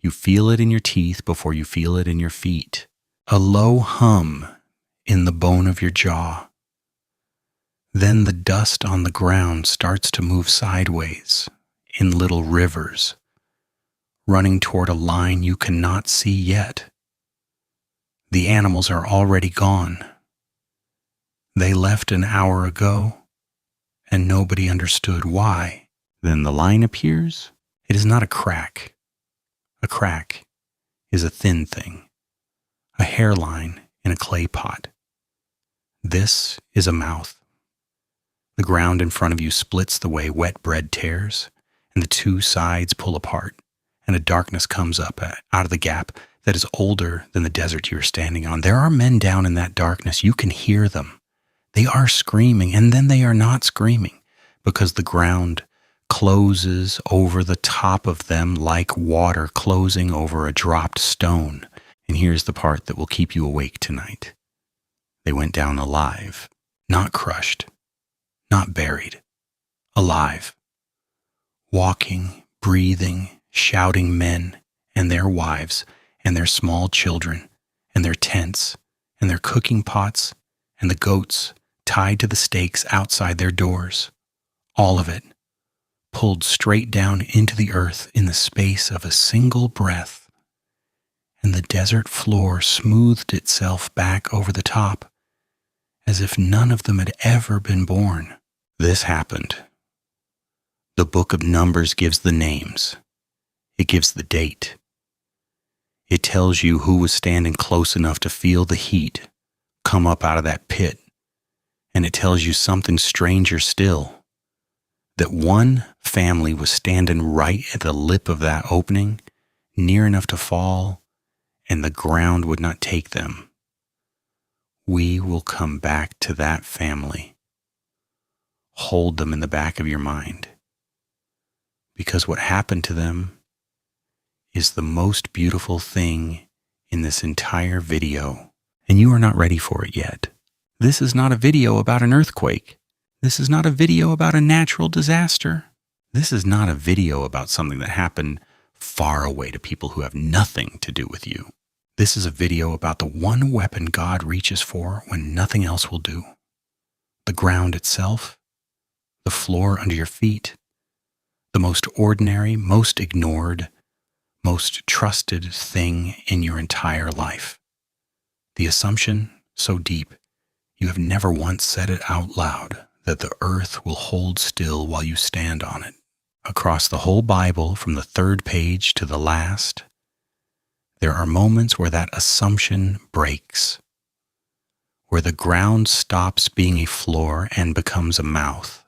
You feel it in your teeth before you feel it in your feet. A low hum in the bone of your jaw. Then the dust on the ground starts to move sideways in little rivers, running toward a line you cannot see yet. The animals are already gone. They left an hour ago, and nobody understood why. Then the line appears. It is not a crack. A crack is a thin thing, a hairline in a clay pot. This is a mouth. The ground in front of you splits the way wet bread tears, and the two sides pull apart, and a darkness comes up out of the gap that is older than the desert you are standing on. There are men down in that darkness. You can hear them. They are screaming, and then they are not screaming, because the ground closes over the top of them like water closing over a dropped stone. And here's the part that will keep you awake tonight. They went down alive, not crushed, not buried, alive. Walking, breathing, shouting men and their wives and their small children and their tents and their cooking pots and the goats tied to the stakes outside their doors. All of it pulled straight down into the earth in the space of a single breath, and the desert floor smoothed itself back over the top, as if none of them had ever been born. This happened. The book of Numbers gives the names. It gives the date. It tells you who was standing close enough to feel the heat come up out of that pit, and it tells you something stranger still, that one family was standing right at the lip of that opening, near enough to fall, and the ground would not take them. We will come back to that family. Hold them in the back of your mind, because what happened to them is the most beautiful thing in this entire video, and you are not ready for it yet. This is not a video about an earthquake. This is not a video about a natural disaster. This is not a video about something that happened far away to people who have nothing to do with you. This is a video about the one weapon God reaches for when nothing else will do. The ground itself, the floor under your feet, the most ordinary, most ignored, most trusted thing in your entire life. The assumption so deep, you have never once said it out loud, that the earth will hold still while you stand on it. Across the whole Bible, from the 3rd page to the last, there are moments where that assumption breaks, where the ground stops being a floor and becomes a mouth.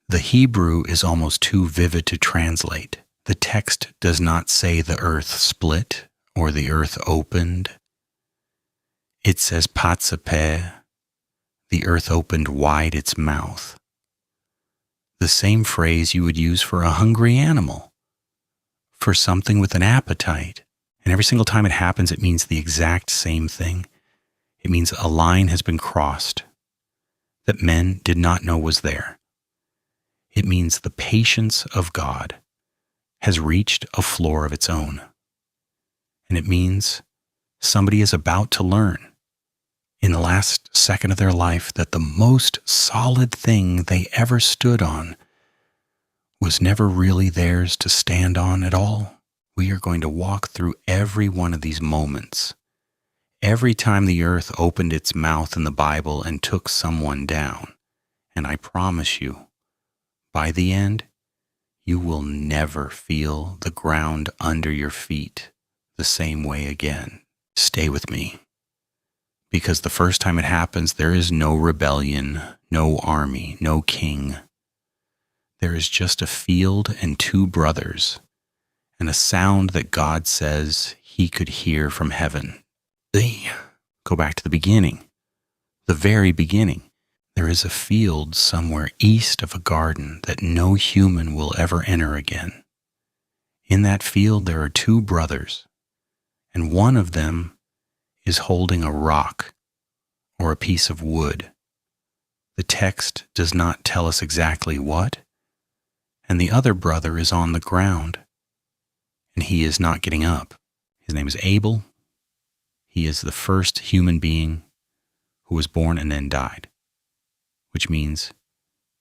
The Hebrew is almost too vivid to translate. The text does not say the earth split or the earth opened. It says patsapeh, the earth opened wide its mouth. The same phrase you would use for a hungry animal, for something with an appetite. And every single time it happens, it means the exact same thing. It means a line has been crossed that men did not know was there. It means the patience of God has reached a floor of its own. And it means somebody is about to learn in the last second of their life that the most solid thing they ever stood on was never really theirs to stand on at all. We are going to walk through every one of these moments. Every time the earth opened its mouth in the Bible and took someone down. And I promise you, by the end, you will never feel the ground under your feet the same way again. Stay with me. Because the first time it happens, there is no rebellion, no army, no king. There is just a field and 2 brothers, and a sound that God says he could hear from heaven. Go back to the beginning, the very beginning. There is a field somewhere east of a garden that no human will ever enter again. In that field there are 2 brothers, and one of them is holding a rock or a piece of wood. The text does not tell us exactly what, and the other brother is on the ground. and he is not getting up. His name is Abel. He is the first human being who was born and then died, which means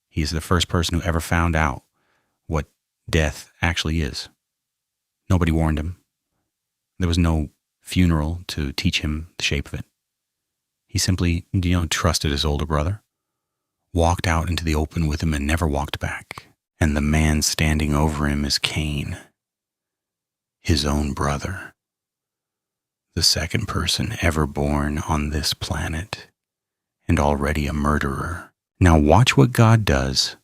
he is the first person who ever found out what death actually is. Nobody warned him. There was no funeral to teach him the shape of it. He simply, trusted his older brother, walked out into the open with him and never walked back. And the man standing over him is Cain, his own brother, the second person ever born on this planet, and already a murderer. Now watch what God does,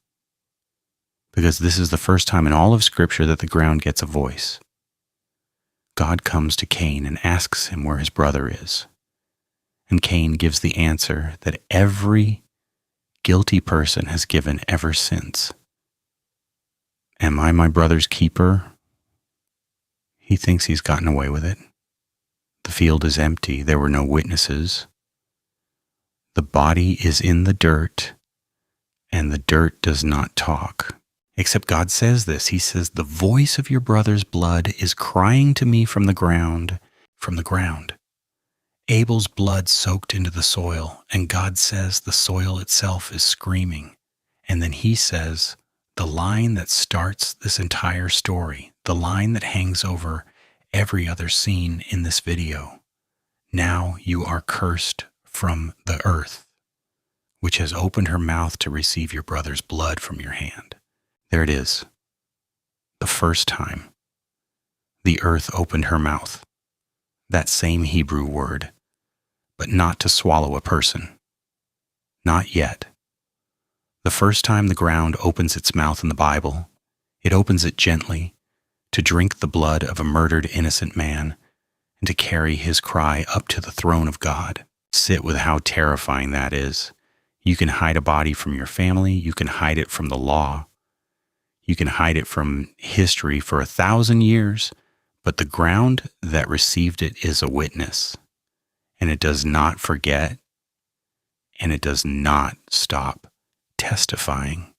because this is the first time in all of Scripture that the ground gets a voice. God comes to Cain and asks him where his brother is. And Cain gives the answer that every guilty person has given ever since. Am I my brother's keeper? He thinks he's gotten away with it. The field is empty. There were no witnesses. The body is in the dirt, and the dirt does not talk. Except God says this. He says, the voice of your brother's blood is crying to me from the ground, from the ground. Abel's blood soaked into the soil, and God says the soil itself is screaming. And then he says, the line that starts this entire story, the line that hangs over every other scene in this video. Now you are cursed from the earth, which has opened her mouth to receive your brother's blood from your hand. There it is. The first time the earth opened her mouth. That same Hebrew word, but not to swallow a person. Not yet. The first time the ground opens its mouth in the Bible, it opens it gently to drink the blood of a murdered innocent man and to carry his cry up to the throne of God. Sit with how terrifying that is. You can hide a body from your family. You can hide it from the law. You can hide it from history for 1,000 years, but the ground that received it is a witness, and it does not forget, and it does not stop testifying.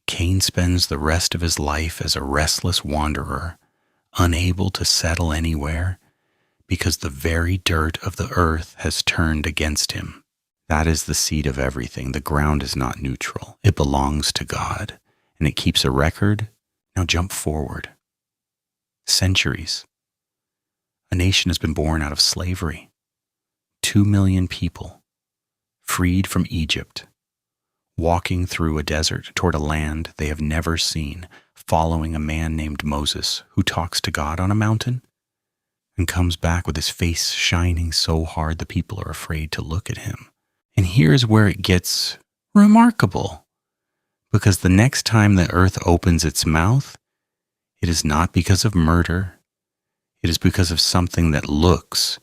Cain spends the rest of his life as a restless wanderer, unable to settle anywhere, because the very dirt of the earth has turned against him. That is the seed of everything. The ground is not neutral. It belongs to God, and it keeps a record. Now jump forward. Centuries. A nation has been born out of slavery. 2 million people, freed from Egypt, walking through a desert toward a land they have never seen, following a man named Moses who talks to God on a mountain and comes back with his face shining so hard the people are afraid to look at him. And here's where it gets remarkable, because the next time the earth opens its mouth, it is not because of murder. It is because of something that looks,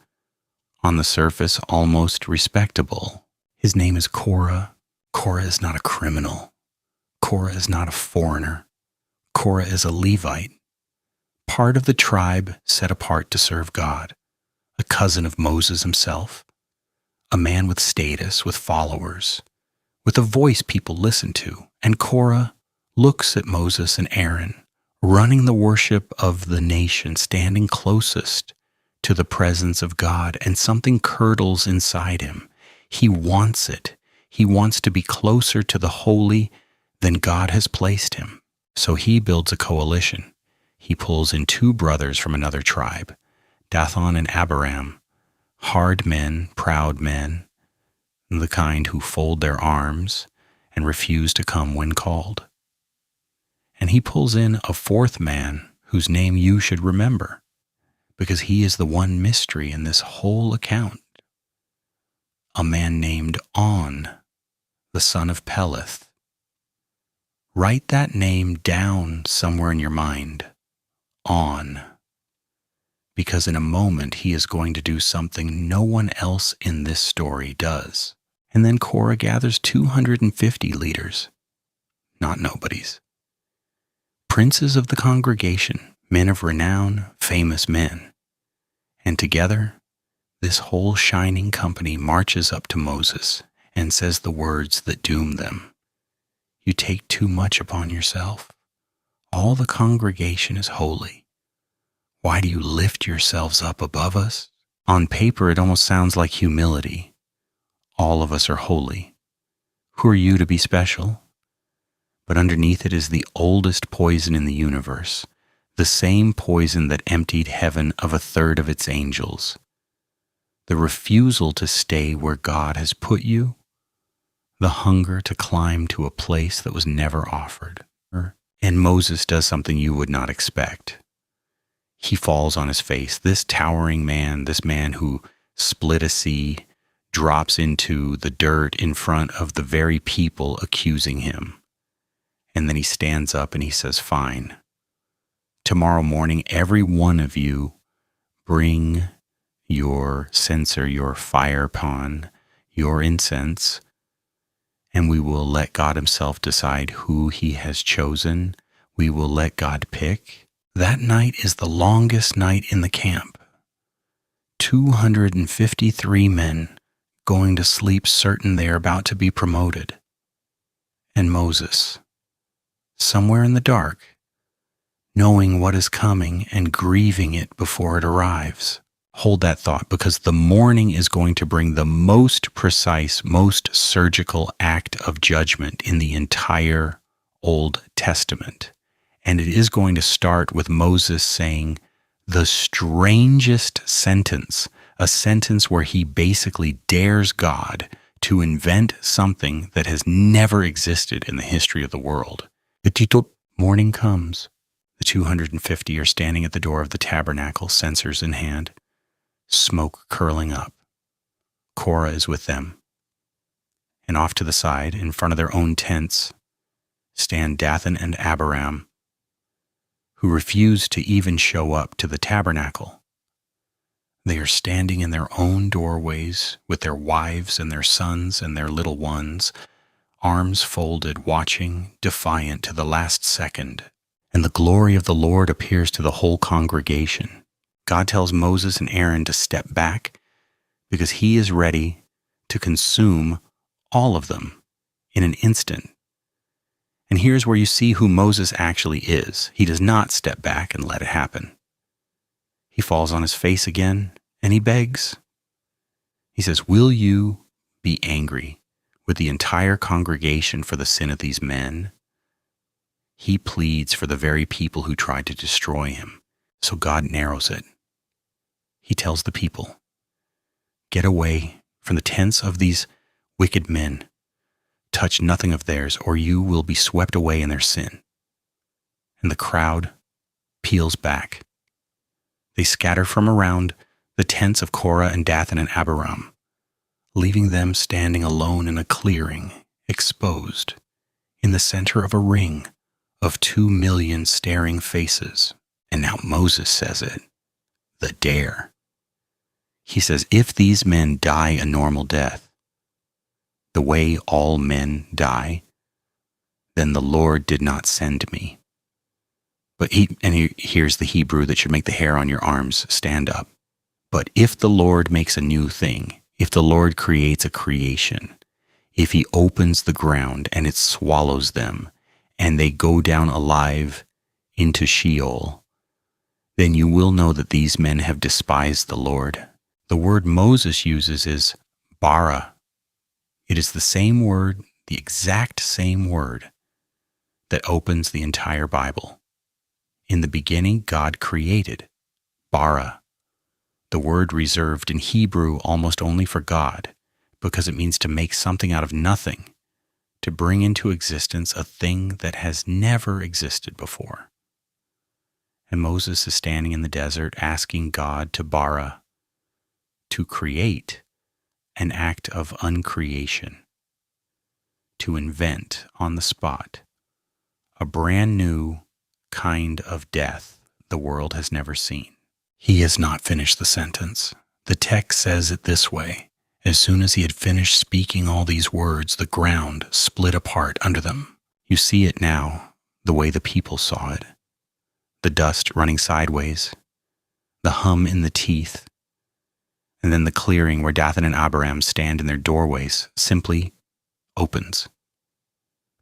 on the surface, almost respectable. His name is Korah. Korah is not a criminal. Korah is not a foreigner. Korah is a Levite, part of the tribe set apart to serve God, a cousin of Moses himself, a man with status, with followers, with a voice people listen to. And Korah looks at Moses and Aaron, running the worship of the nation, standing closest to the presence of God, and something curdles inside him. He wants it. He wants to be closer to the holy than God has placed him. So he builds a coalition. He pulls in 2 brothers from another tribe, Dathan and Abiram, hard men, proud men, the kind who fold their arms and refuse to come when called. And he pulls in a 4th man whose name you should remember, because he is the one mystery in this whole account. A man named On, the son of Peleth. Write that name down somewhere in your mind. On. Because in a moment he is going to do something no one else in this story does. And then Korah gathers 250 leaders, not nobodies. Princes of the congregation, men of renown, famous men. And together, this whole shining company marches up to Moses and says the words that doom them. You take too much upon yourself. All the congregation is holy. Why do you lift yourselves up above us? On paper, it almost sounds like humility. All of us are holy. Who are you to be special? But underneath it is the oldest poison in the universe, the same poison that emptied heaven of a third of its angels. The refusal to stay where God has put you, the hunger to climb to a place that was never offered. And Moses does something you would not expect. He falls on his face. This towering man, this man who split a sea, drops into the dirt in front of the very people accusing him. And then he stands up and he says, fine. Tomorrow morning, every one of you bring your censer, your fire pan, your incense, and we will let God himself decide who he has chosen. We will let God pick. That night is the longest night in the camp. 253 men going to sleep certain they are about to be promoted. And Moses, somewhere in the dark, knowing what is coming and grieving it before it arrives. Hold that thought, because the morning is going to bring the most precise, most surgical act of judgment in the entire Old Testament. And it is going to start with Moses saying the strangest sentence, a sentence where he basically dares God to invent something that has never existed in the history of the world. The morning comes. The 250 are standing at the door of the tabernacle, censers in hand, smoke curling up. Korah is with them. And off to the side, in front of their own tents, stand Dathan and Abiram, who refuse to even show up to the tabernacle. They are standing in their own doorways with their wives and their sons and their little ones, arms folded, watching, defiant to the last second. And the glory of the Lord appears to the whole congregation. God tells Moses and Aaron to step back because he is ready to consume all of them in an instant. And here's where you see who Moses actually is. He does not step back and let it happen. He falls on his face again and he begs. He says, will you be angry with the entire congregation for the sin of these men? He pleads for the very people who tried to destroy him. So God narrows it. He tells the people, get away from the tents of these wicked men. Touch nothing of theirs, or you will be swept away in their sin. And the crowd peels back. They scatter from around the tents of Korah and Dathan and Abiram, leaving them standing alone in a clearing, exposed, in the center of a ring of 2 million staring faces. And now Moses says it, the dare. He says, if these men die a normal death, the way all men die, then the Lord did not send me. But here's the Hebrew that should make the hair on your arms stand up. But if the Lord makes a new thing, if the Lord creates a creation, if he opens the ground and it swallows them, and they go down alive into Sheol, then you will know that these men have despised the Lord. The word Moses uses is bara. It is the same word, the exact same word that opens the entire Bible. In the beginning, God created, bara, the word reserved in Hebrew almost only for God, because it means to make something out of nothing, to bring into existence a thing that has never existed before. And Moses is standing in the desert asking God to bara, to create an act of uncreation, to invent on the spot a brand new kind of death the world has never seen. He has not finished the sentence. The text says it this way. As soon as he had finished speaking all these words, the ground split apart under them. You see it now, the way the people saw it. The dust running sideways, the hum in the teeth, and then the clearing where Dathan and Abiram stand in their doorways simply opens.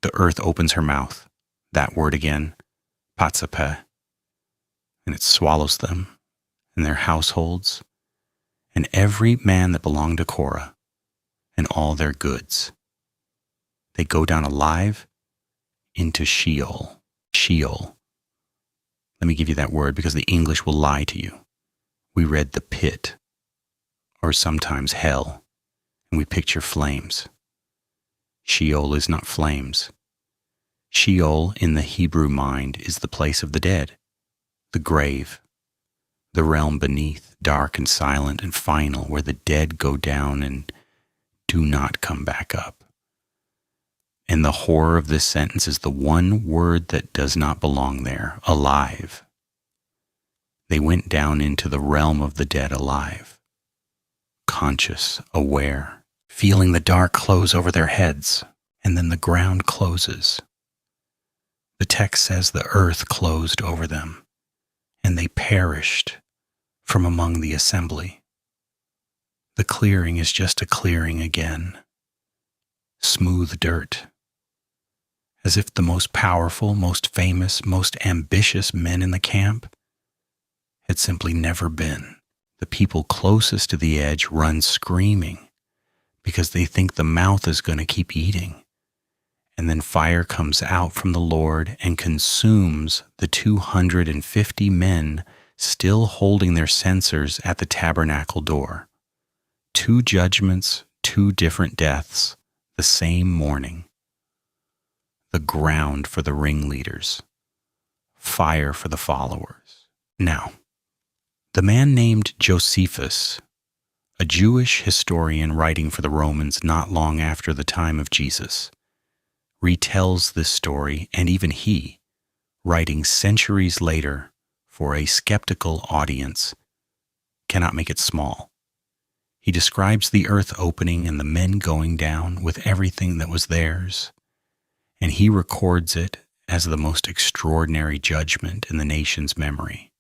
The earth opens her mouth, that word again, patsapeh, and it swallows them. and their households, and every man that belonged to Korah, and all their goods. They go down alive into Sheol. Sheol. Let me give you that word because the English will lie to you. We read the pit, or sometimes hell, and we picture flames. Sheol is not flames. Sheol in the Hebrew mind is the place of the dead, the grave, the realm beneath, dark and silent and final, where the dead go down and do not come back up. And the horror of this sentence is the one word that does not belong there, alive. They went down into the realm of the dead alive, conscious, aware, feeling the dark close over their heads, and then the ground closes. The text says the earth closed over them, and they perished from among the assembly. The clearing is just a clearing again, smooth dirt, as if the most powerful, most famous, most ambitious men in the camp had simply never been. The people closest to the edge run screaming because they think the mouth is going to keep eating. And then fire comes out from the Lord and consumes the 250 men still holding their censers at the tabernacle door. 2 judgments, 2 different deaths, the same morning. The ground for the ringleaders, fire for the followers. Now, the man named Josephus, a Jewish historian writing for the Romans not long after the time of Jesus, retells this story, and even he, writing centuries later for a skeptical audience, cannot make it small. He describes the earth opening and the men going down with everything that was theirs, and he records it as the most extraordinary judgment in the nation's memory.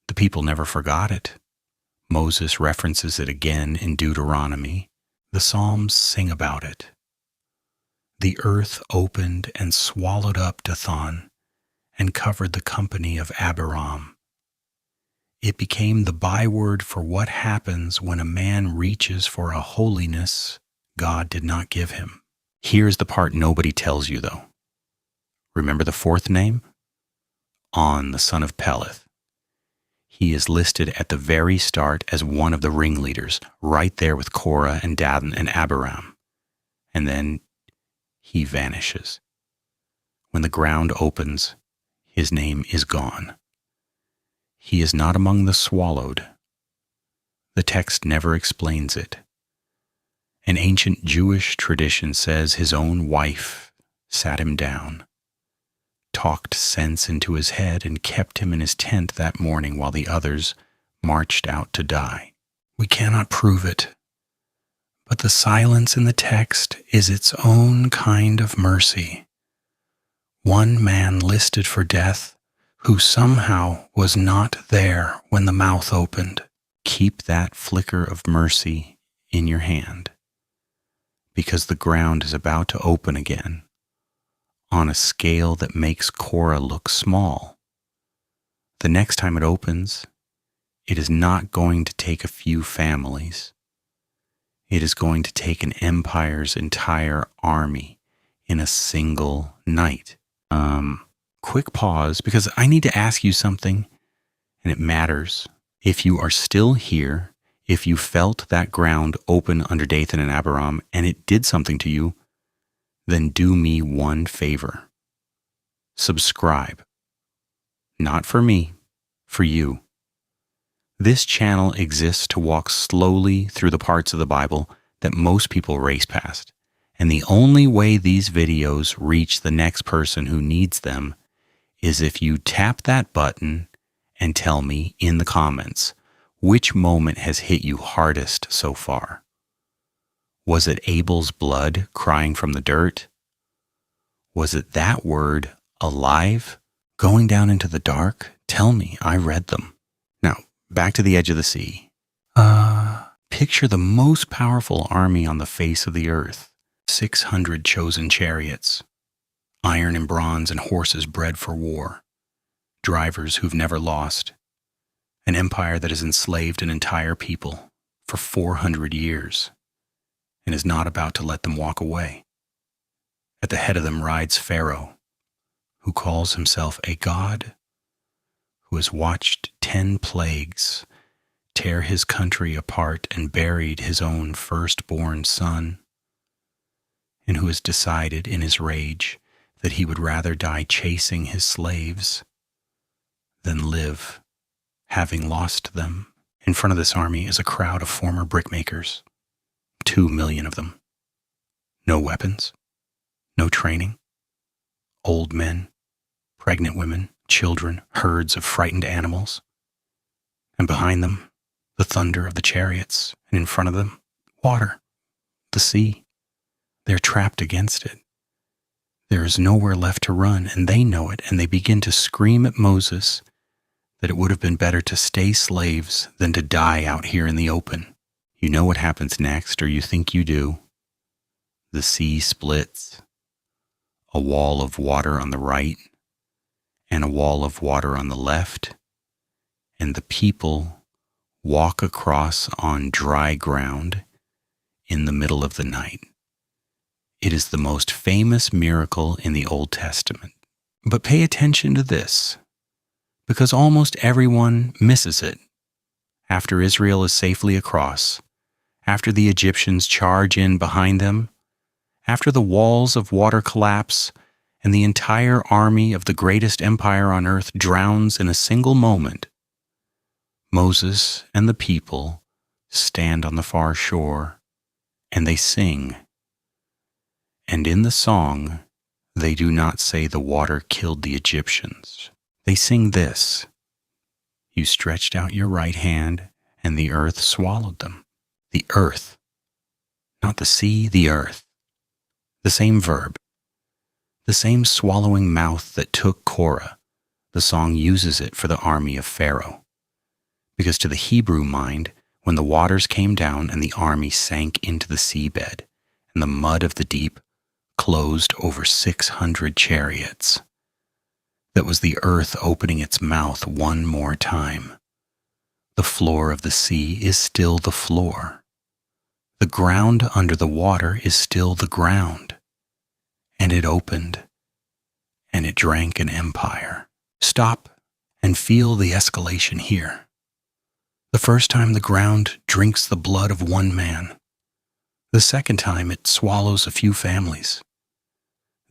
The people never forgot it. Moses references it again in Deuteronomy. The Psalms sing about it. The earth opened and swallowed up Dathan and covered the company of Abiram. It became the byword for what happens when a man reaches for a holiness God did not give him. Here's the part nobody tells you, though. Remember the 4th name? On, the son of Peleth. He is listed at the very start as one of the ringleaders, right there with Korah and Dathan and Abiram. And then he vanishes. When the ground opens, his name is gone. He is not among the swallowed. The text never explains it. An ancient Jewish tradition says his own wife sat him down, talked sense into his head, and kept him in his tent that morning while the others marched out to die. We cannot prove it, but the silence in the text is its own kind of mercy. One man listed for death who somehow was not there when the mouth opened. Keep that flicker of mercy in your hand, because the ground is about to open again on a scale that makes Korah look small. The next time it opens, it is not going to take a few families. It is going to take an empire's entire army in a single night. Quick pause, because I need to ask you something, and it matters. If you are still here, if you felt that ground open under Dathan and Abiram, and it did something to you, then do me one favor. Subscribe. Not for me, for you. This channel exists to walk slowly through the parts of the Bible that most people race past. And the only way these videos reach the next person who needs them is if you tap that button and tell me in the comments which moment has hit you hardest so far. Was it Abel's blood crying from the dirt? Was it that word, alive, going down into the dark? Tell me, I read them. Now, back to the edge of the sea. Picture the most powerful army on the face of the earth. 600 chosen chariots, iron and bronze and horses bred for war, drivers who've never lost, an empire that has enslaved an entire people for 400 years and is not about to let them walk away. At the head of them rides Pharaoh, who calls himself a god, who has watched 10 plagues tear his country apart and buried his own firstborn son, and who has decided in his rage that he would rather die chasing his slaves than live having lost them. In front of this army is a crowd of former brickmakers, 2 million of them. No weapons, no training, old men, pregnant women, children, herds of frightened animals, and behind them, the thunder of the chariots, and in front of them, water, the sea. They're trapped against it. There is nowhere left to run, and they know it, and they begin to scream at Moses that it would have been better to stay slaves than to die out here in the open. You know what happens next, or you think you do. The sea splits, a wall of water on the right, and a wall of water on the left, and the people walk across on dry ground in the middle of the night. It is the most famous miracle in the Old Testament. But pay attention to this, because almost everyone misses it. After Israel is safely across, after the Egyptians charge in behind them, after the walls of water collapse, and the entire army of the greatest empire on earth drowns in a single moment, Moses and the people stand on the far shore, and they sing. And in the song, they do not say the water killed the Egyptians. They sing this: "You stretched out your right hand, and the earth swallowed them." The earth, not the sea, the earth. The same verb, the same swallowing mouth that took Korah. The song uses it for the army of Pharaoh. Because to the Hebrew mind, when the waters came down and the army sank into the seabed, and the mud of the deep closed over 600 chariots, that was the earth opening its mouth one more time. The floor of the sea is still the floor. The ground under the water is still the ground. And it opened, and it drank an empire. Stop and feel the escalation here. The first time the ground drinks the blood of one man. The second time it swallows a few families.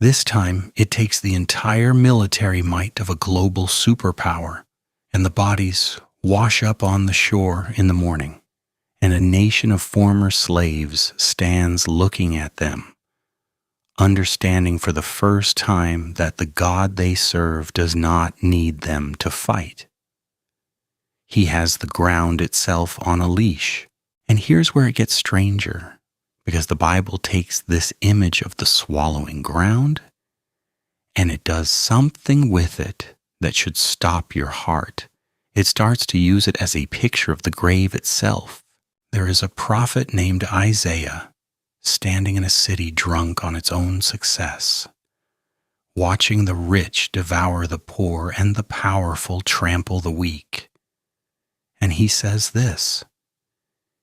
This time it takes the entire military might of a global superpower, and the bodies wash up on the shore in the morning, and a nation of former slaves stands looking at them, understanding for the first time that the God they serve does not need them to fight. He has the ground itself on a leash. And here's where it gets stranger, because the Bible takes this image of the swallowing ground, and it does something with it that should stop your heart. It starts to use it as a picture of the grave itself. There is a prophet named Isaiah standing in a city drunk on its own success, watching the rich devour the poor and the powerful trample the weak. And he says this.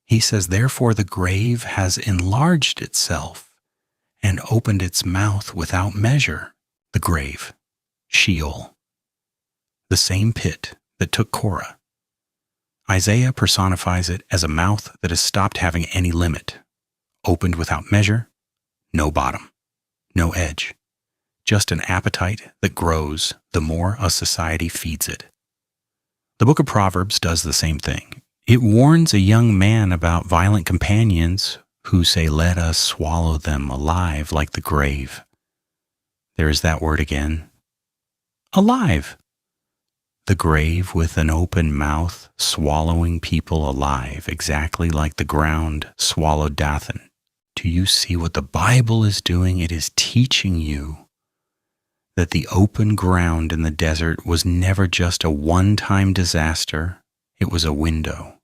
He says, "Therefore the grave has enlarged itself and opened its mouth without measure." The grave, Sheol, the same pit that took Korah. Isaiah personifies it as a mouth that has stopped having any limit, opened without measure, no bottom, no edge, just an appetite that grows the more a society feeds it. The book of Proverbs does the same thing. It warns a young man about violent companions who say, "Let us swallow them alive like the grave." There is that word again. Alive. The grave with an open mouth, swallowing people alive, exactly like the ground swallowed Dathan. Do you see what the Bible is doing? It is teaching you that the open ground in the desert was never just a one-time disaster. It was a window.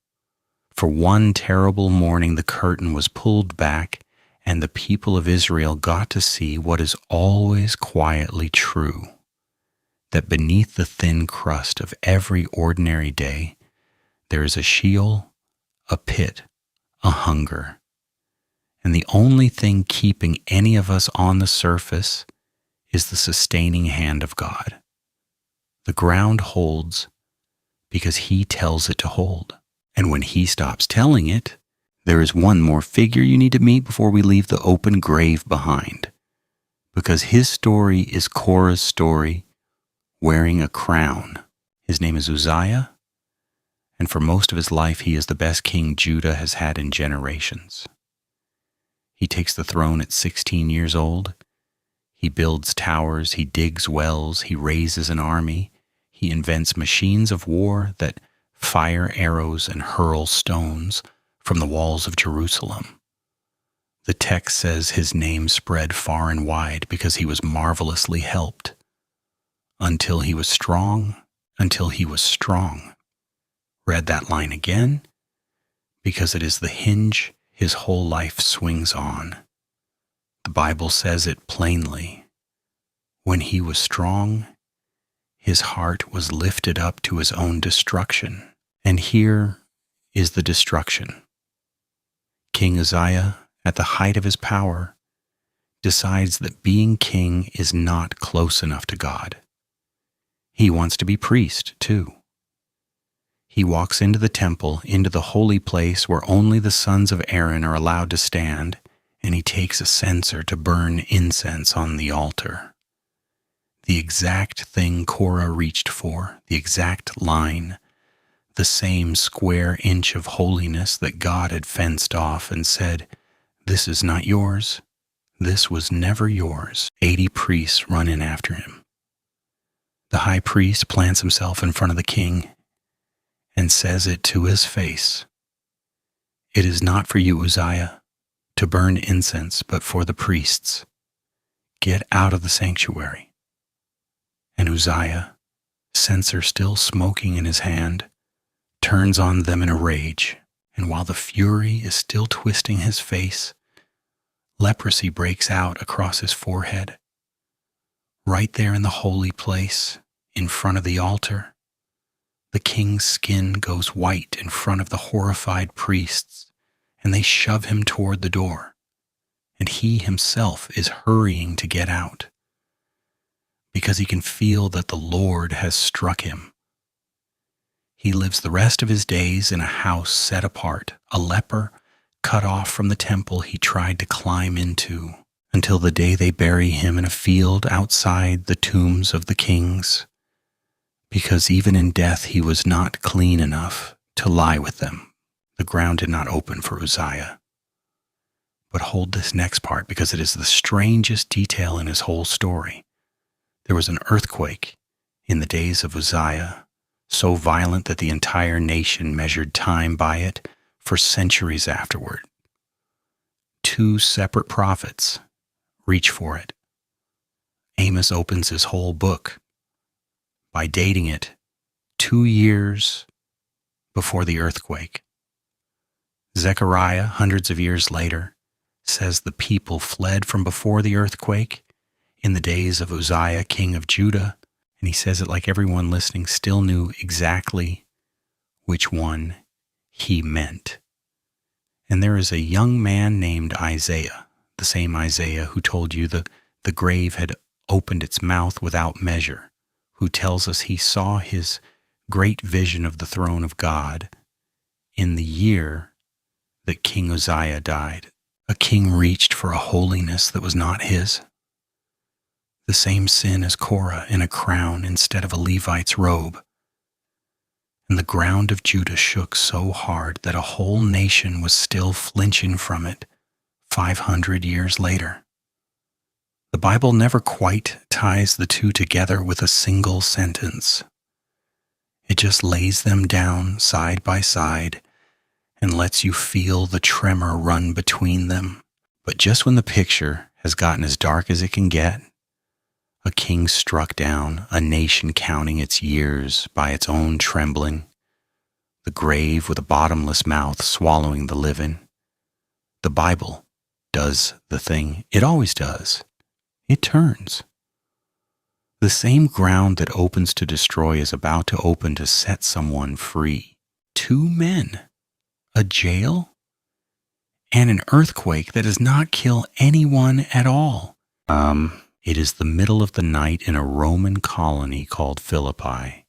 For one terrible morning, the curtain was pulled back, and the people of Israel got to see what is always quietly true, that beneath the thin crust of every ordinary day, there is a Sheol, a pit, a hunger. And the only thing keeping any of us on the surface is the sustaining hand of God. The ground holds because He tells it to hold. And when He stops telling it, there is one more figure you need to meet before we leave the open grave behind. Because his story is Korah's story, wearing a crown. His name is Uzziah, and for most of his life he is the best king Judah has had in generations. He takes the throne at 16 years old. He builds towers, he digs wells, he raises an army. He invents machines of war that fire arrows and hurl stones from the walls of Jerusalem. The text says his name spread far and wide because he was marvelously helped. Until he was strong. Read that line again, because it is the hinge his whole life swings on. The Bible says it plainly. When he was strong, his heart was lifted up to his own destruction. And here is the destruction. King Uzziah, at the height of his power, decides that being king is not close enough to God. He wants to be priest, too. He walks into the temple, into the holy place where only the sons of Aaron are allowed to stand, and he takes a censer to burn incense on the altar. The exact thing Korah reached for, the exact line, the same square inch of holiness that God had fenced off and said, "This is not yours. This was never yours." 80 priests run in after him. The high priest plants himself in front of the king and says it to his face. "It is not for you, Uzziah, to burn incense, but for the priests. Get out of the sanctuary." And Uzziah, censer still smoking in his hand, turns on them in a rage, and while the fury is still twisting his face, leprosy breaks out across his forehead. Right there in the holy place, in front of the altar, the king's skin goes white in front of the horrified priests, and they shove him toward the door, and he himself is hurrying to get out, because he can feel that the Lord has struck him. He lives the rest of his days in a house set apart, a leper cut off from the temple he tried to climb into, until the day they bury him in a field outside the tombs of the kings, because even in death he was not clean enough to lie with them. The ground did not open for Uzziah. But hold this next part, because it is the strangest detail in his whole story. There was an earthquake in the days of Uzziah, so violent that the entire nation measured time by it for centuries afterward. 2 separate prophets reach for it. Amos opens his whole book by dating it 2 years before the earthquake. Zechariah, hundreds of years later, says the people fled from before the earthquake in the days of Uzziah, king of Judah, and he says it like everyone listening still knew exactly which one he meant. And there is a young man named Isaiah, the same Isaiah who told you the grave had opened its mouth without measure, who tells us he saw his great vision of the throne of God in the year that King Uzziah died. A king reached for a holiness that was not his. The same sin as Korah in a crown instead of a Levite's robe. And the ground of Judah shook so hard that a whole nation was still flinching from it 500 years later. The Bible never quite ties the two together with a single sentence. It just lays them down side by side and lets you feel the tremor run between them. But just when the picture has gotten as dark as it can get, a king struck down, a nation counting its years by its own trembling, the grave with a bottomless mouth swallowing the living. The Bible does the thing it always does. It turns. The same ground that opens to destroy is about to open to set someone free. 2 men, a jail, and an earthquake that does not kill anyone at all. It is the middle of the night in a Roman colony called Philippi,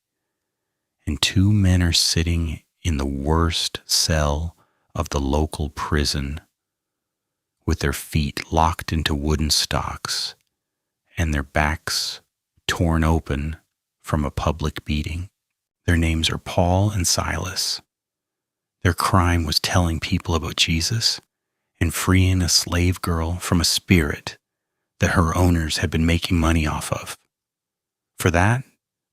and 2 men are sitting in the worst cell of the local prison with their feet locked into wooden stocks and their backs torn open from a public beating. Their names are Paul and Silas. Their crime was telling people about Jesus and freeing a slave girl from a spirit that her owners had been making money off of. For that,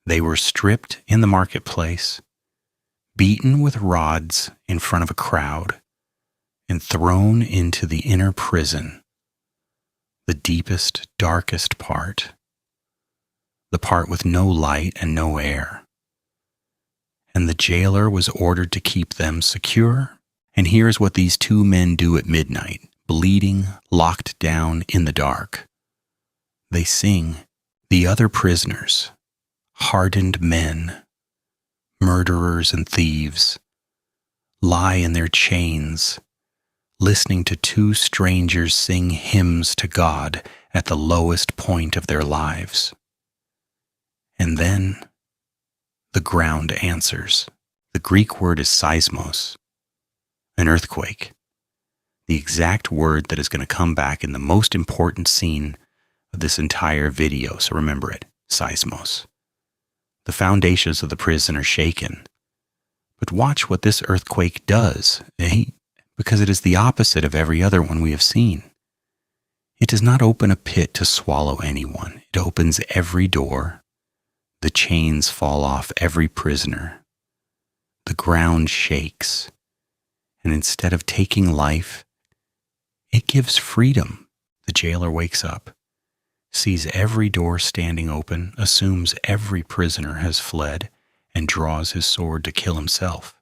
they were stripped in the marketplace, beaten with rods in front of a crowd, and thrown into the inner prison, the deepest, darkest part, the part with no light and no air. And the jailer was ordered to keep them secure. And here's what these 2 men do at midnight, bleeding, locked down in the dark. They sing, "The other prisoners, hardened men, murderers and thieves, lie in their chains, listening to 2 strangers sing hymns to God at the lowest point of their lives." And then the ground answers. The Greek word is seismos, an earthquake. The exact word that is going to come back in the most important scene of this entire video, so remember it, seismos. The foundations of the prison are shaken. But watch what this earthquake does, because it is the opposite of every other one we have seen. It does not open a pit to swallow anyone. It opens every door. The chains fall off every prisoner. The ground shakes. And instead of taking life, it gives freedom. The jailer wakes up, sees every door standing open, assumes every prisoner has fled, and draws his sword to kill himself,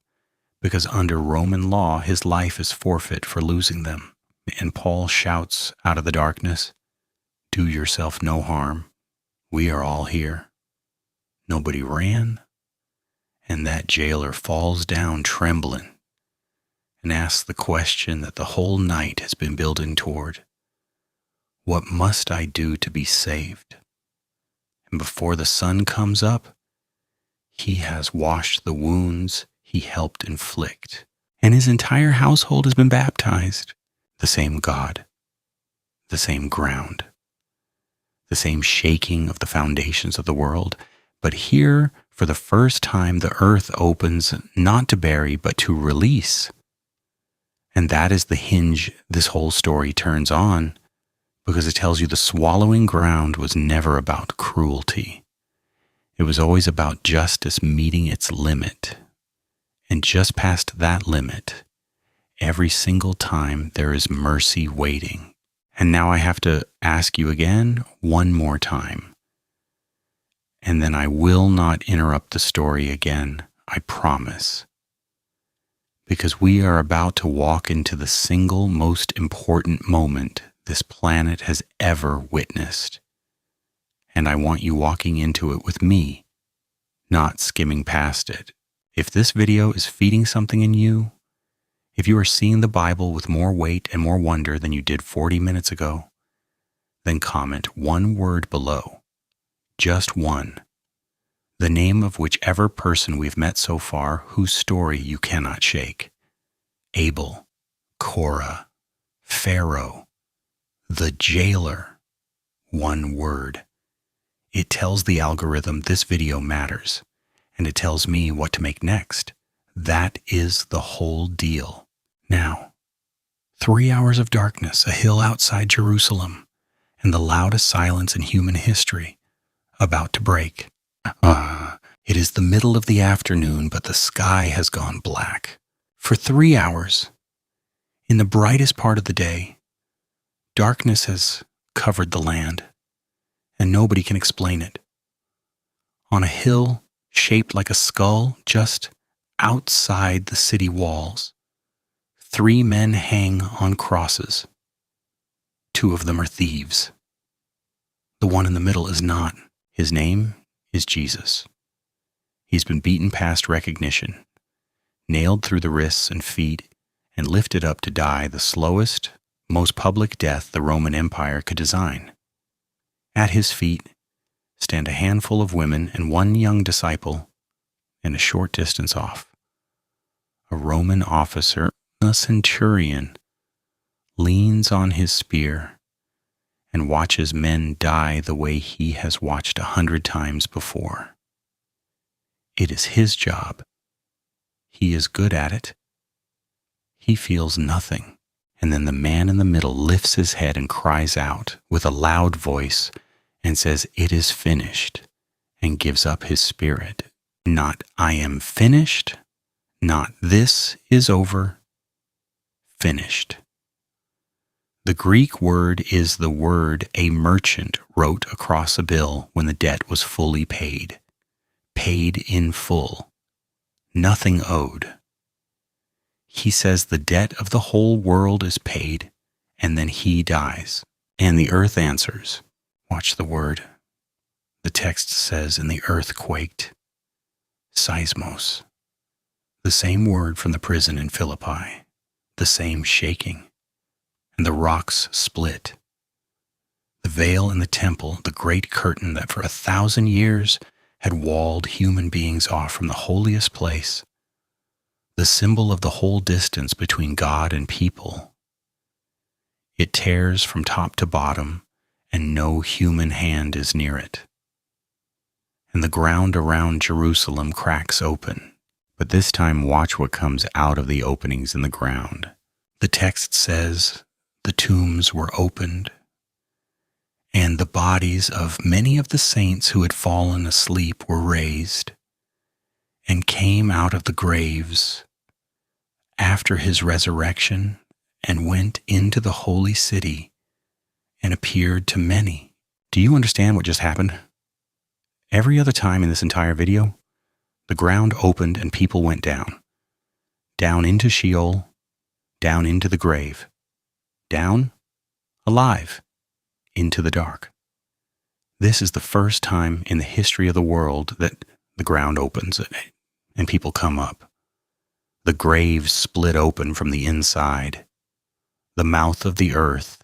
because under Roman law, his life is forfeit for losing them. And Paul shouts out of the darkness, "Do yourself no harm. We are all here." Nobody ran, and that jailer falls down trembling and asks the question that the whole night has been building toward. What must I do to be saved? And before the sun comes up, he has washed the wounds he helped inflict, and his entire household has been baptized. The same God, the same ground, the same shaking of the foundations of the world. But here, for the first time, the earth opens not to bury, but to release. And that is the hinge this whole story turns on, because it tells you the swallowing ground was never about cruelty. It was always about justice meeting its limit. And just past that limit, every single time there is mercy waiting. And now I have to ask you again, one more time. And then I will not interrupt the story again, I promise. Because we are about to walk into the single most important moment this planet has ever witnessed. And I want you walking into it with me, not skimming past it. If this video is feeding something in you, if you are seeing the Bible with more weight and more wonder than you did 40 minutes ago, then comment one word below. Just one. The name of whichever person we've met so far whose story you cannot shake. Abel, Korah, Pharaoh, the jailer. One word. It tells the algorithm this video matters, and it tells me what to make next. That is the whole deal. Now, 3 hours of darkness, a hill outside Jerusalem, and the loudest silence in human history about to break. It is the middle of the afternoon, but the sky has gone black. For 3 hours, in the brightest part of the day, darkness has covered the land, and nobody can explain it. On a hill shaped like a skull just outside the city walls, 3 men hang on crosses. 2 of them are thieves. The one in the middle is not. His name is Jesus. He's been beaten past recognition. nailed through the wrists and feet, and lifted up to die the slowest, most public death the Roman Empire could design. At his feet stand a handful of women and one young disciple, and a short distance off, a Roman officer, a centurion, leans on his spear and watches men die the way he has watched 100 times before. It is his job. He is good at it. He feels nothing. And then the man in the middle lifts his head and cries out with a loud voice and says, "It is finished," and gives up his spirit. Not, "I am finished," not, "This is over," finished. The Greek word is the word a merchant wrote across a bill when the debt was fully paid. Paid in full. Nothing owed. He says the debt of the whole world is paid, and then he dies. And the earth answers. Watch the word. The text says, and the earth quaked. Seismos. The same word from the prison in Philippi. The same shaking. And the rocks split. The veil in the temple, the great curtain that for 1,000 years had walled human beings off from the holiest place, the symbol of the whole distance between God and people. It tears from top to bottom, and no human hand is near it. And the ground around Jerusalem cracks open, but this time watch what comes out of the openings in the ground. The text says, the tombs were opened, and the bodies of many of the saints who had fallen asleep were raised, and came out of the graves after his resurrection, and went into the holy city, and appeared to many. Do you understand what just happened? Every other time in this entire video, the ground opened and people went down. Down into Sheol, down into the grave. Down, alive, into the dark. This is the first time in the history of the world that the ground opens and people come up. The graves split open from the inside. The mouth of the earth,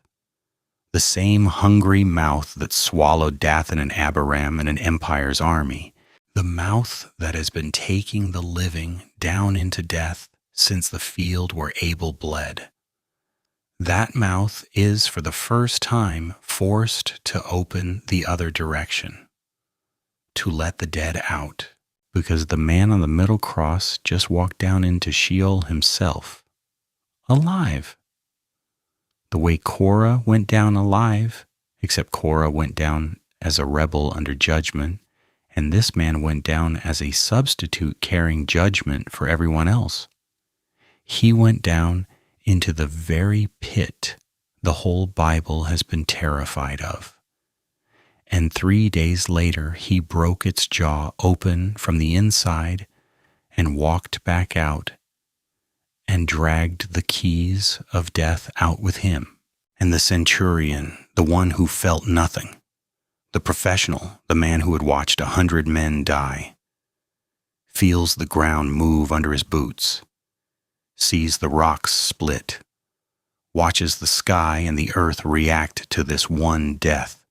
the same hungry mouth that swallowed Dathan and Abiram and an empire's army, the mouth that has been taking the living down into death since the field where Abel bled. That mouth is for the first time forced to open the other direction, to let the dead out, because the man on the middle cross just walked down into Sheol himself, alive. The way Korah went down alive, except Korah went down as a rebel under judgment, and this man went down as a substitute carrying judgment for everyone else. He went down into the very pit the whole Bible has been terrified of. And 3 days later, he broke its jaw open from the inside and walked back out and dragged the keys of death out with him. And the centurion, the one who felt nothing, the professional, the man who had watched 100 men die, feels the ground move under his boots, sees the rocks split, watches the sky and the earth react to this one death.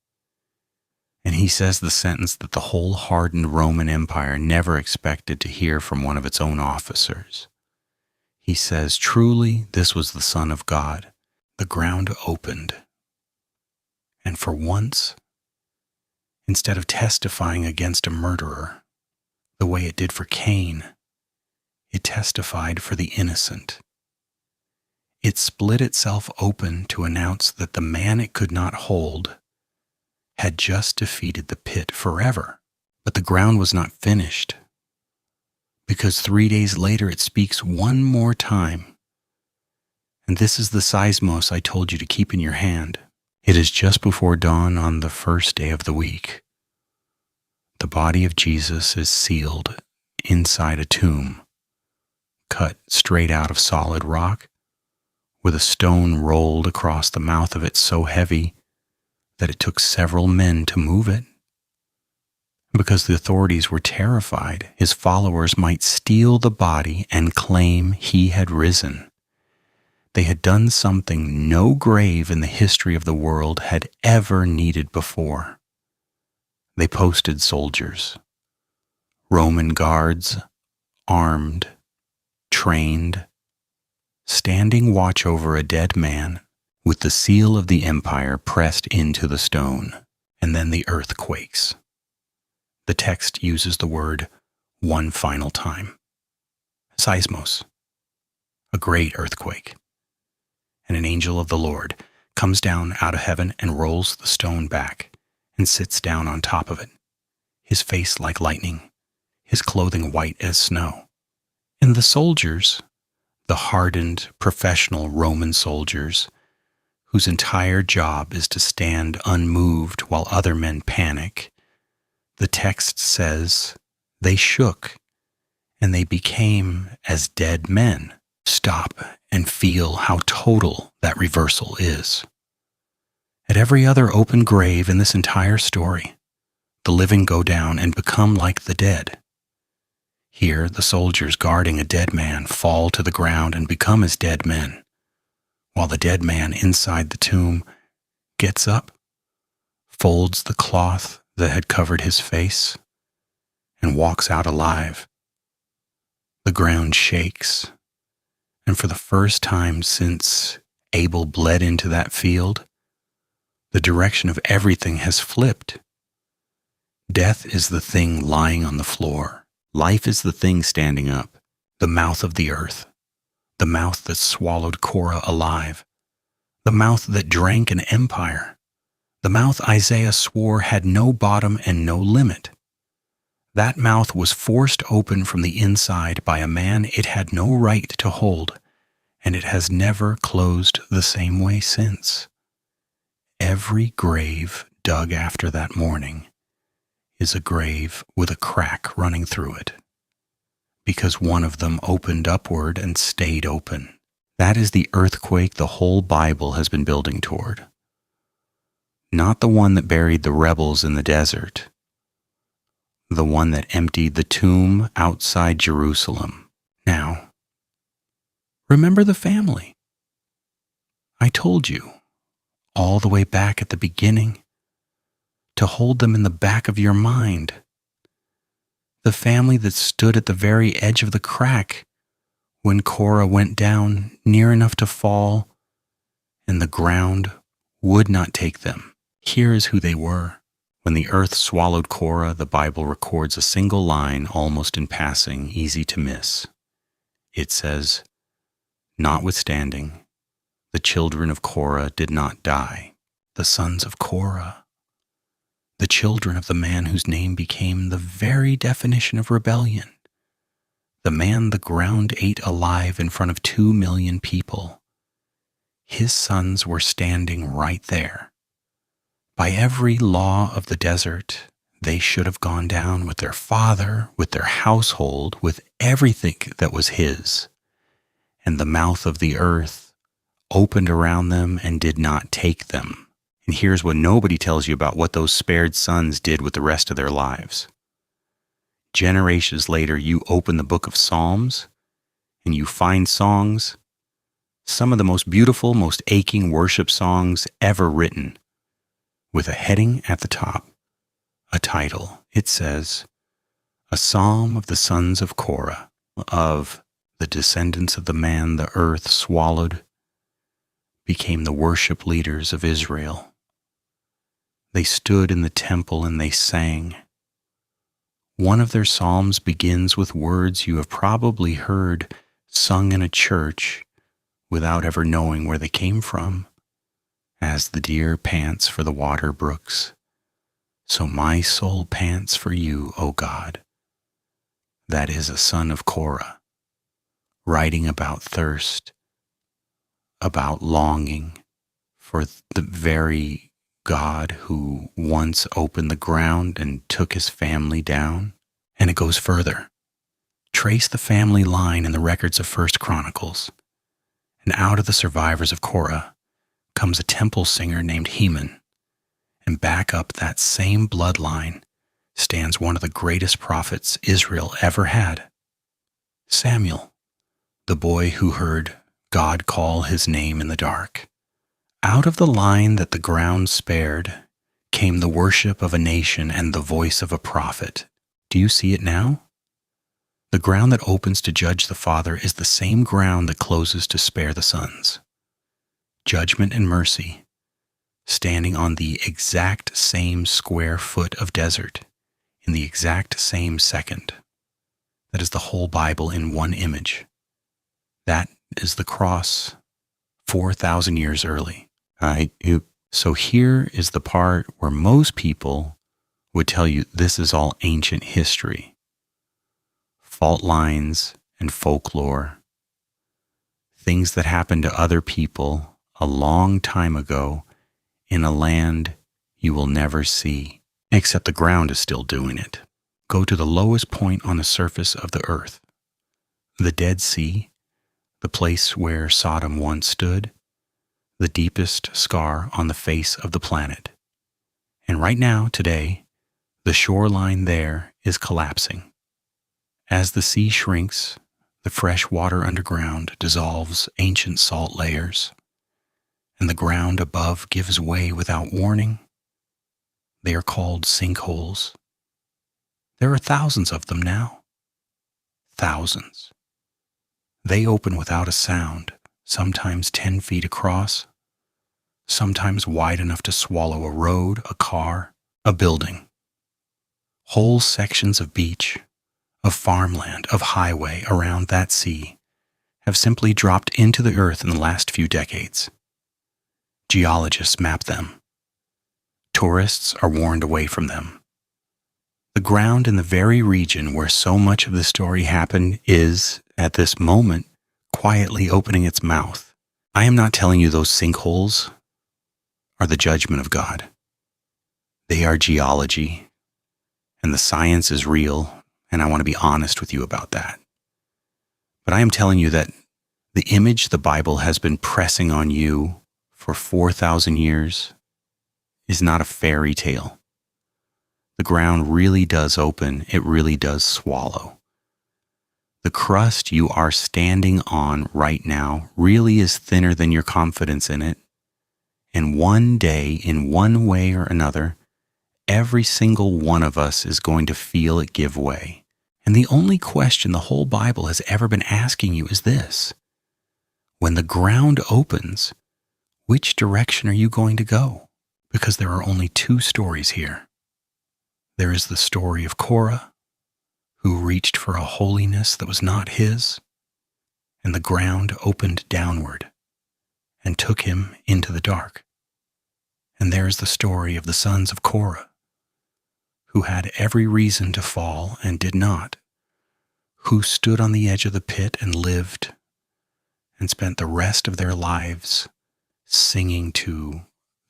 And he says the sentence that the whole hardened Roman Empire never expected to hear from one of its own officers. He says, truly, this was the Son of God. The ground opened. And for once, instead of testifying against a murderer, the way it did for Cain, it testified for the innocent. It split itself open to announce that the man it could not hold had just defeated the pit forever. But the ground was not finished, because 3 days later it speaks one more time. And this is the seismos I told you to keep in your hand. It is just before dawn on the first day of the week. The body of Jesus is sealed inside a tomb, cut straight out of solid rock, with a stone rolled across the mouth of it so heavy that it took several men to move it. Because the authorities were terrified his followers might steal the body and claim he had risen. They had done something no grave in the history of the world had ever needed before. They posted soldiers, Roman guards, armed, trained, standing watch over a dead man with the seal of the empire pressed into the stone, and then the earth quakes. The text uses the word one final time. Seismos, a great earthquake. And an angel of the Lord comes down out of heaven and rolls the stone back and sits down on top of it, his face like lightning, his clothing white as snow. And the soldiers, the hardened, professional Roman soldiers, whose entire job is to stand unmoved while other men panic, the text says they shook and they became as dead men. Stop and feel how total that reversal is. At every other open grave in this entire story, the living go down and become like the dead. Here, the soldiers guarding a dead man fall to the ground and become as dead men, while the dead man inside the tomb gets up, folds the cloth that had covered his face, and walks out alive. The ground shakes, and for the first time since Abel bled into that field, the direction of everything has flipped. Death is the thing lying on the floor. Life is the thing standing up, the mouth of the earth, the mouth that swallowed Korah alive, the mouth that drank an empire, the mouth Isaiah swore had no bottom and no limit. That mouth was forced open from the inside by a man it had no right to hold, and it has never closed the same way since. Every grave dug after that morning is a grave with a crack running through it, because one of them opened upward and stayed open. That is the earthquake the whole Bible has been building toward. Not the one that buried the rebels in the desert, the one that emptied the tomb outside Jerusalem. Now, remember the family. I told you, all the way back at the beginning, to hold them in the back of your mind. The family that stood at the very edge of the crack when Korah went down near enough to fall, and the ground would not take them. Here is who they were. When the earth swallowed Korah, the Bible records a single line almost in passing, easy to miss. It says, "Notwithstanding, the children of Korah did not die." The sons of Korah, the children of the man whose name became the very definition of rebellion, the man the ground ate alive in front of 2 million people. His sons were standing right there. By every law of the desert, they should have gone down with their father, with their household, with everything that was his. And the mouth of the earth opened around them and did not take them. And here's what nobody tells you about what those spared sons did with the rest of their lives. Generations later, you open the book of Psalms and you find songs, some of the most beautiful, most aching worship songs ever written, with a heading at the top, a title. It says, "A Psalm of the Sons of Korah, of the descendants of the man the earth swallowed, became the worship leaders of Israel. They stood in the temple and they sang." One of their psalms begins with words you have probably heard sung in a church without ever knowing where they came from. "As the deer pants for the water brooks, so my soul pants for you, O God." That is a son of Korah, writing about thirst, about longing for the very God who once opened the ground and took his family down. And it goes further. Trace the family line in the records of 1 Chronicles, and out of the survivors of Korah comes a temple singer named Heman, and back up that same bloodline stands one of the greatest prophets Israel ever had, Samuel, the boy who heard God call his name in the dark. Out of the line that the ground spared came the worship of a nation and the voice of a prophet. Do you see it now? The ground that opens to judge the Father is the same ground that closes to spare the sons. Judgment and mercy, standing on the exact same square foot of desert, in the exact same second. That is the whole Bible in one image. That is the cross 4,000 years early. So here is the part where most people would tell you this is all ancient history. Fault lines and folklore, things that happened to other people a long time ago in a land you will never see, except the ground is still doing it. Go to the lowest point on the surface of the earth, the Dead Sea, the place where Sodom once stood, the deepest scar on the face of the planet. And right now, today, the shoreline there is collapsing. As the sea shrinks, the fresh water underground dissolves ancient salt layers, and the ground above gives way without warning. They are called sinkholes. There are thousands of them now. Thousands. They open without a sound, sometimes 10 feet across, sometimes wide enough to swallow a road, a car, a building. Whole sections of beach, of farmland, of highway around that sea have simply dropped into the earth in the last few decades. Geologists map them. Tourists are warned away from them. The ground in the very region where so much of the story happened is, at this moment, quietly opening its mouth. I am not telling you those sinkholes are the judgment of God. They are geology, and the science is real, and I want to be honest with you about that. But I am telling you that the image the Bible has been pressing on you for 4,000 years is not a fairy tale. The ground really does open. It really does swallow. The crust you are standing on right now really is thinner than your confidence in it. And one day, in one way or another, every single one of us is going to feel it give way. And the only question the whole Bible has ever been asking you is this: when the ground opens, which direction are you going to go? Because there are only two stories here. There is the story of Korah, who reached for a holiness that was not his, and the ground opened downward and took him into the dark. And there is the story of the sons of Korah, who had every reason to fall and did not, who stood on the edge of the pit and lived and spent the rest of their lives singing to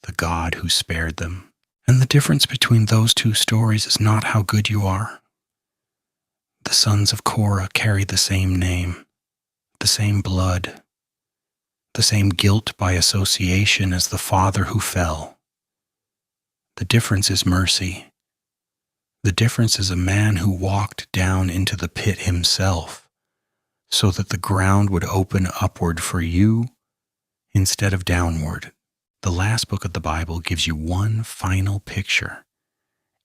the God who spared them. And the difference between those two stories is not how good you are. The sons of Korah carried the same name, the same blood, the same guilt by association as the father who fell. The difference is mercy. The difference is a man who walked down into the pit himself so that the ground would open upward for you instead of downward. The last book of the Bible gives you one final picture,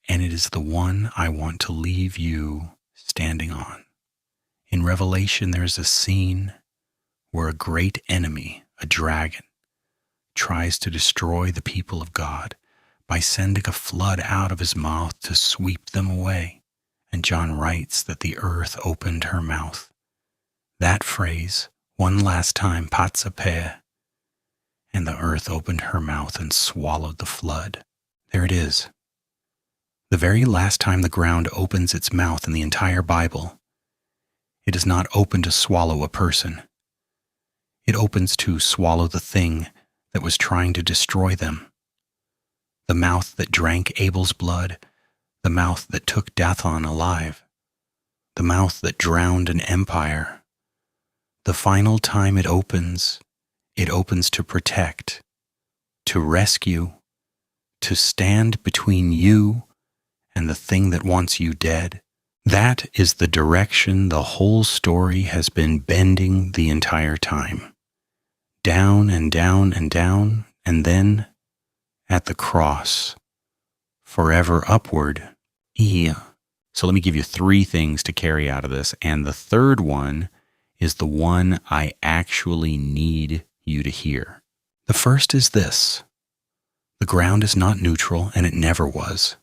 and it is the one I want to leave you standing on. In Revelation, there is a scene where a great enemy, a dragon, tries to destroy the people of God by sending a flood out of his mouth to sweep them away. And John writes that the earth opened her mouth. That phrase, one last time, patsape, and the earth opened her mouth and swallowed the flood. There it is. The very last time the ground opens its mouth in the entire Bible, it is not open to swallow a person. It opens to swallow the thing that was trying to destroy them. The mouth that drank Abel's blood, the mouth that took Dathan alive, the mouth that drowned an empire. The final time it opens to protect, to rescue, to stand between you and the thing that wants you dead. That is the direction the whole story has been bending the entire time. Down and down and down, and then at the cross, forever upward. So let me give you 3 things to carry out of this, and the third one is the one I actually need you to hear. The first is this: the ground is not neutral, and it never was.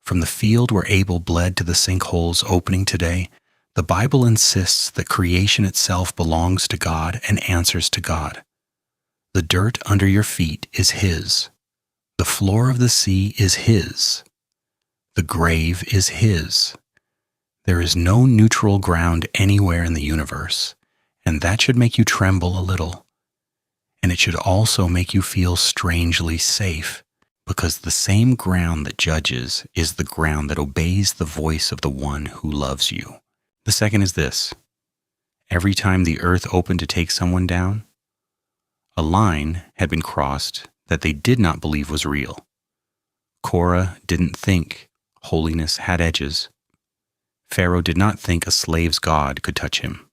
From the field where Abel bled to the sinkholes opening today, the Bible insists that creation itself belongs to God and answers to God. The dirt under your feet is His. The floor of the sea is His. The grave is His. There is no neutral ground anywhere in the universe, and that should make you tremble a little. And it should also make you feel strangely safe, because the same ground that judges is the ground that obeys the voice of the one who loves you. The second is this: every time the earth opened to take someone down, a line had been crossed that they did not believe was real. Korah didn't think holiness had edges. Pharaoh did not think a slave's God could touch him.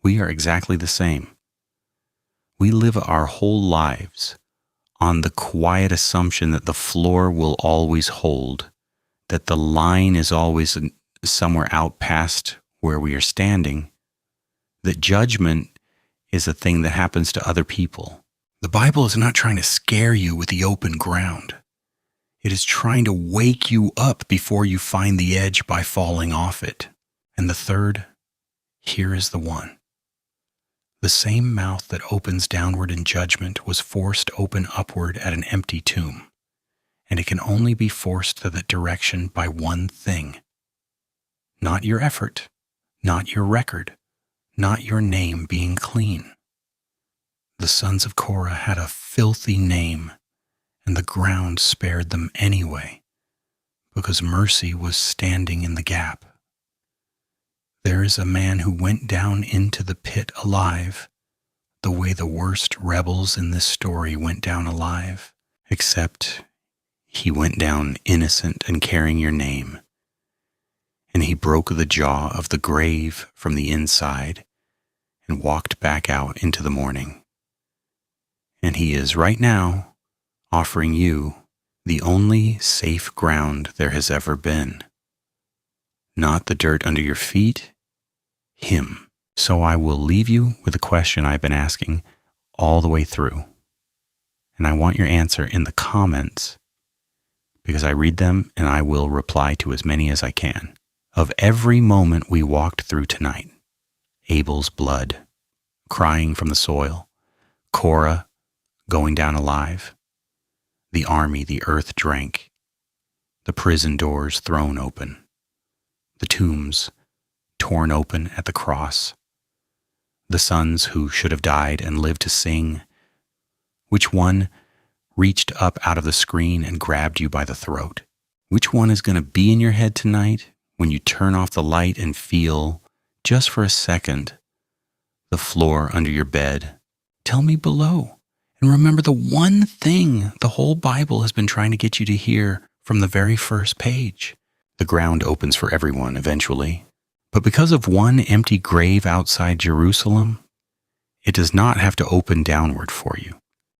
We are exactly the same. We live our whole lives on the quiet assumption that the floor will always hold, that the line is always somewhere out past where we are standing, that judgment is a thing that happens to other people. The Bible is not trying to scare you with the open ground. It is trying to wake you up before you find the edge by falling off it. And the third, here is the one. The same mouth that opens downward in judgment was forced open upward at an empty tomb, and it can only be forced to that direction by one thing. Not your effort, not your record, not your name being clean. The sons of Korah had a filthy name, and the ground spared them anyway, because mercy was standing in the gap. There is a man who went down into the pit alive, the way the worst rebels in this story went down alive, except he went down innocent and carrying your name, and he broke the jaw of the grave from the inside and walked back out into the morning. And he is right now offering you the only safe ground there has ever been. Not the dirt under your feet, Him. So I will leave you with a question I've been asking all the way through. And I want your answer in the comments, because I read them and I will reply to as many as I can. Of every moment we walked through tonight, Abel's blood, crying from the soil, Korah going down alive, the army the earth drank, the prison doors thrown open, the tombs torn open at the cross, the sons who should have died and lived to sing. Which one reached up out of the screen and grabbed you by the throat? Which one is going to be in your head tonight when you turn off the light and feel, just for a second, the floor under your bed? Tell me below. And remember the one thing the whole Bible has been trying to get you to hear from the very first page. The ground opens for everyone eventually. But because of one empty grave outside Jerusalem, it does not have to open downward for you.